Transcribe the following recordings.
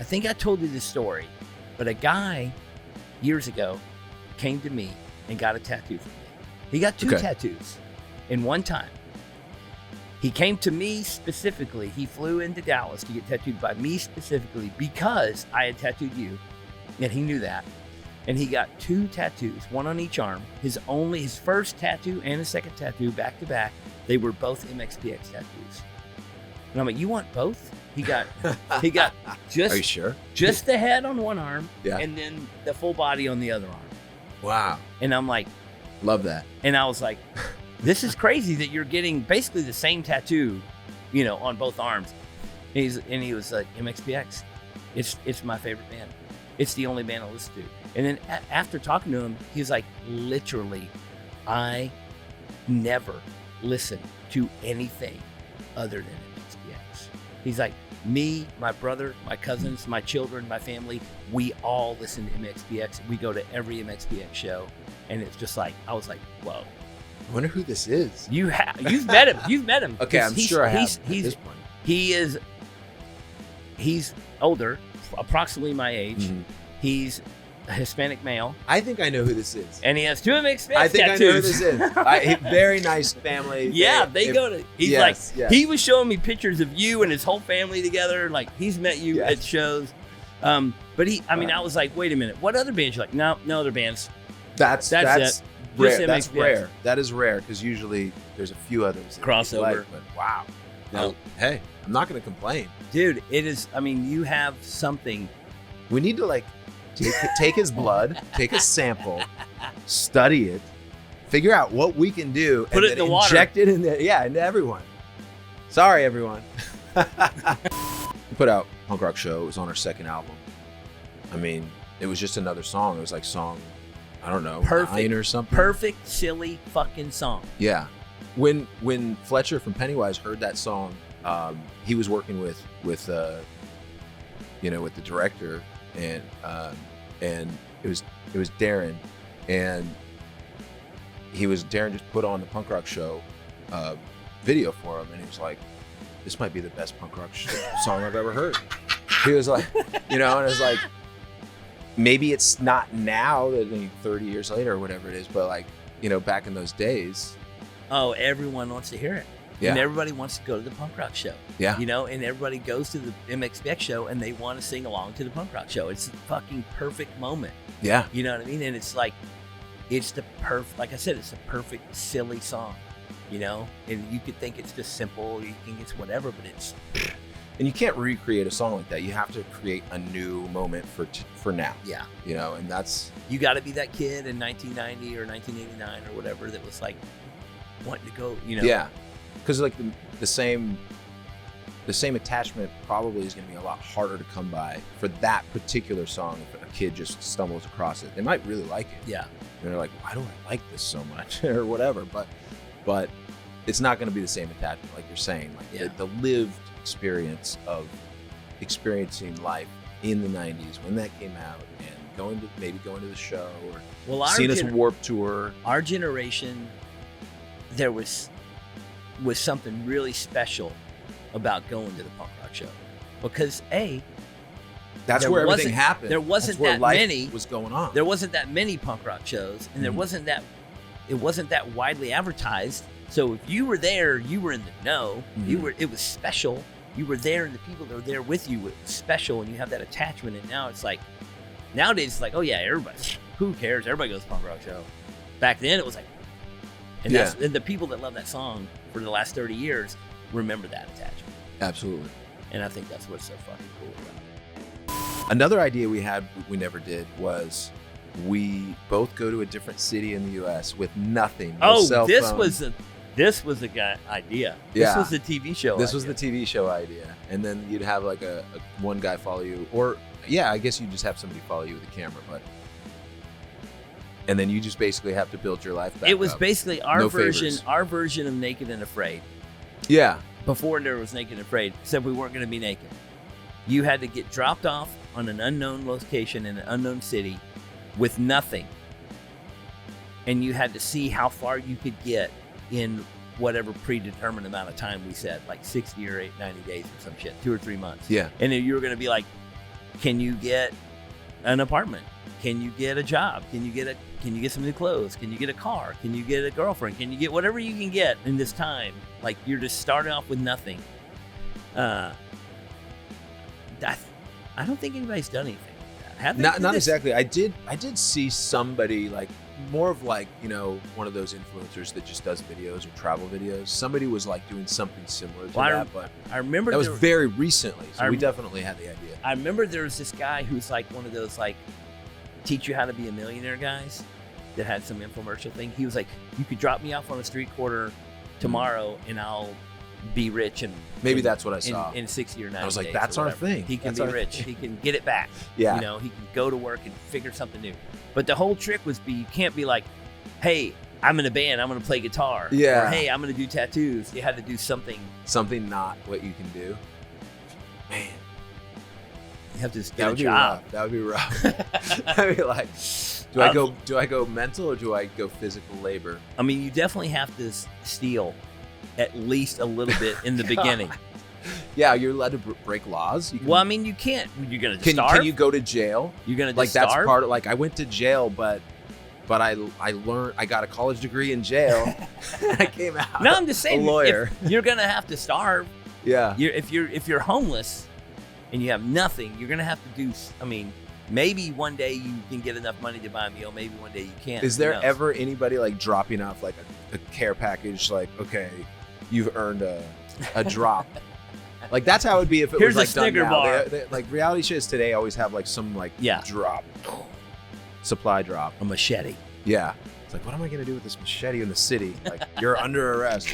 think I told you this story, but a guy years ago came to me and got a tattoo from me. He got 2 tattoos in one time. He came to me specifically. He flew into Dallas to get tattooed by me specifically because I had tattooed you, and he knew that. And he got 2 tattoos, one on each arm. His first tattoo and his second tattoo back to back. They were both MXPX tattoos. And I'm like, you want both? He got just. Are you sure? Just the head on one arm, yeah, and then the full body on the other arm. Wow. And I'm like, love that. And I was like, this is crazy that you're getting basically the same tattoo, on both arms. And he was like, MXPX, it's my favorite band. It's the only band I listen to. And then after talking to him, he was like, literally, I never listen to anything other than MXPX. He's like, me, my brother, my cousins, my children, my family, we all listen to MXPX. We go to every MXPX show. And it's just like, I was like, whoa. I wonder who this is. You've met him. You've met him. Okay, I'm sure I have at this point. He's older, approximately my age. Mm-hmm. He's a Hispanic male. I think I know who this is. And he has 2 MXPX tattoos. I think I know who this is. Very nice family. Yeah, they go to. He's yes. He was showing me pictures of you and his whole family together. Like he's met you at shows. But I was like, wait a minute, what other bands? You're like, no other bands. That's it. Rare. That's rare. That is rare because usually there's a few others crossover. But wow. No, hey, I'm not going to complain, dude. It is. I mean, you have something. We need to take his blood, take a sample, study it, figure out what we can do, put it in the water, inject it into everyone. Sorry, everyone. We put out Punk Rock Show. It was on our second album. I mean, it was just another song. It was like song, I don't know, perfect 9 or something. Perfect, silly fucking song. Yeah. When Fletcher from Pennywise heard that song, he was working with the director, and it was Darren, and Darren just put on the Punk Rock Show video for him, and he was like, "This might be the best punk rock song I've ever heard." He was like, and it was like, maybe it's not now, 30 years later or whatever it is, but back in those days. Oh, everyone wants to hear it. Yeah. And everybody wants to go to the punk rock show. Yeah. And everybody goes to the MXPX show and they want to sing along to the punk rock show. It's the fucking perfect moment. Yeah. You know what I mean? And it's like, it's the like I said, it's the perfect, silly song, And you could think it's just simple, you think it's whatever, but it's... And you can't recreate a song like that. You have to create a new moment for now. Yeah. And that's... You got to be that kid in 1990 or 1989 or whatever that was like, wanting to go, Yeah. Because the same attachment probably is going to be a lot harder to come by for that particular song if a kid just stumbles across it. They might really like it. Yeah. And they're like, why do I like this so much or whatever? But it's not going to be the same attachment like you're saying. The lived experience of experiencing life in the 90s when that came out and going to the show or seeing us Warped Tour. Our generation, there was something really special about going to the punk rock show because that's where everything happened. There wasn't that many was going on. There wasn't that many punk rock shows, and it wasn't that widely advertised. So if you were there, you were in the know. Mm-hmm. It was special. You were there, and the people that were there with you, it was special, and you have that attachment. And now it's like, nowadays it's like, oh yeah, who cares? Everybody goes to punk rock show. Back then it was like, and the people that love that song for the last 30 years remember that attachment. Absolutely. And I think that's what's so fucking cool about it. Another idea we had, we never did, was we both go to a different city in the U.S. with nothing. This was a guy idea. Yeah. This was the TV show. This was the TV show idea, and then you'd have like a one guy follow you, or I guess you just have somebody follow you with a camera, and then you just basically have to build your life back. It was up. Basically our favors. version of Naked and Afraid. Yeah. Before there was Naked and Afraid, except we weren't going to be naked. You had to get dropped off on an unknown location in an unknown city with nothing, and you had to see how far you could get in whatever predetermined amount of time we said, like 60 or 90 days or some shit, 2 or 3 months. Yeah. And then you were going to be like, Can you get an apartment? Can you get a job? Can you get some new clothes? Can you get a car? Can you get a girlfriend? Can you get whatever you can get in this time? Like, you're just starting off with nothing. I don't think anybody's done anything like that. Have they? Not exactly. I did see somebody, like, more of like, you know, one of those influencers that just does videos or travel videos. Somebody was like doing something similar to that, but I remember that was very recently. So we definitely had the idea. I remember there was this guy who's like one of those like teach you how to be a millionaire guys that had some infomercial thing. He was like, you could drop me off on a street corner tomorrow and I'll be rich. And maybe that's what I saw in 60 or 90 days. I was like, that's our thing. He can be rich. He can get it back. Yeah. You know, he can go to work and figure something new. But the whole trick was you can't be like, hey, I'm in a band, I'm going to play guitar. Yeah. Or, hey, I'm going to do tattoos. You had to do something. Something not what you can do. Man. You have to just get a job. That would be rough. I'd be like, do I go mental or do I go physical labor? I mean, you definitely have to steal at least a little bit in the beginning. Yeah, you're allowed to break laws. Well, I mean, you can't. You're gonna starve. Can you go to jail? You're gonna just like starve? That's part of, like, I went to jail, but I learned, I got a college degree in jail. And I came out. No, I'm just saying, a lawyer. You're gonna have to starve. Yeah. If you're homeless and you have nothing, you're gonna have to do. I mean, maybe one day you can get enough money to buy a meal. Maybe one day you can't. Is there ever anybody like dropping off like a care package? Like, okay, you've earned a drop. Like, that's how it would be if it Here's was like a Snicker done now. bar. Like reality shows today always have like some like drop, supply drop, a machete. Yeah, it's like, what am I gonna do with this machete in the city? Like, you're under arrest.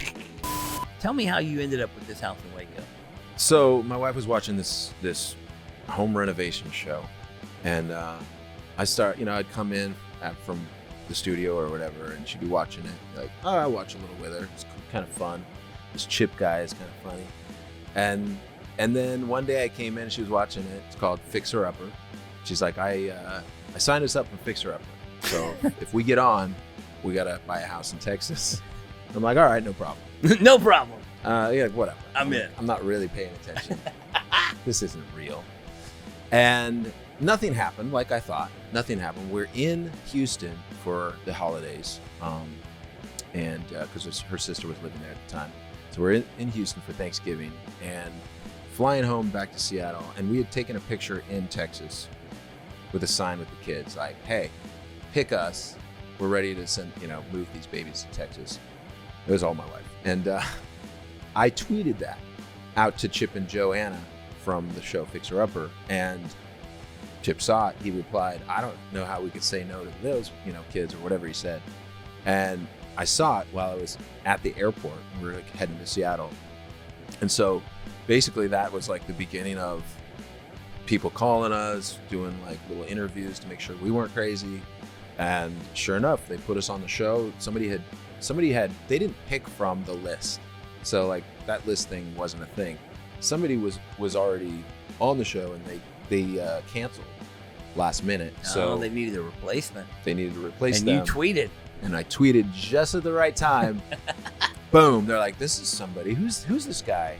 Tell me how you ended up with this house in Waco. So my wife was watching this home renovation show, and I'd come in from the studio or whatever, and she'd be watching it. Like, oh, I watch a little with her. It's kind of fun. This Chip guy is kind of funny. And then one day I came in and she was watching it. It's called Fixer Upper. She's like, I signed us up for Fixer Upper. So if we get on, we got to buy a house in Texas. I'm like, all right, no problem. No problem. Yeah, whatever. I'm in. I'm not really paying attention. This isn't real. And nothing happened like I thought. Nothing happened. We're in Houston for the holidays. And because her sister was living there at the time. So we're in Houston for Thanksgiving and flying home back to Seattle. And we had taken a picture in Texas with a sign with the kids like, hey, pick us. We're ready to move these babies to Texas. It was all my wife. And I tweeted that out to Chip and Joanna from the show Fixer Upper. And Chip saw it. He replied, I don't know how we could say no to those, kids or whatever he said. And I saw it while I was at the airport. We were like heading to Seattle. And so basically that was like the beginning of people calling us, doing like little interviews to make sure we weren't crazy. And sure enough, they put us on the show. Somebody had, they didn't pick from the list. So like that list thing wasn't a thing. Somebody was already on the show and they canceled last minute. So they needed a replacement. They needed to replace them. And you tweeted. And I tweeted just at the right time. Boom. They're like, this is somebody. Who's this guy?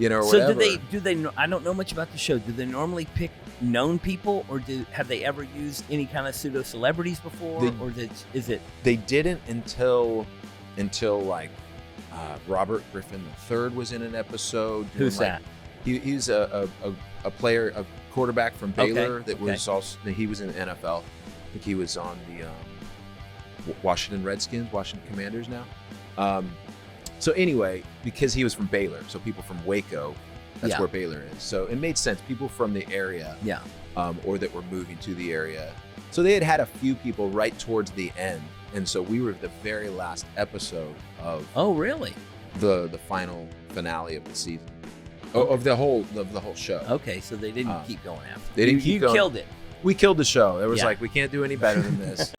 Or whatever. So do they, I don't know much about the show. Do they normally pick known people or have they ever used any kind of pseudo celebrities before? Is it? They didn't until like Robert Griffin III was in an episode. Who's that? He's a player, a quarterback from Baylor was also, he was in the NFL. I think he was on the Washington Commanders now. So anyway, because he was from Baylor, so people from Waco, that's where Baylor is. So it made sense. People from the area, or that were moving to the area. So they had a few people right towards the end, and so we were the very last episode of. Oh, really? The final finale of the season, of the whole show. Okay, so they didn't keep going after. They didn't keep going. You killed it. We killed the show. It was like, we can't do any better than this.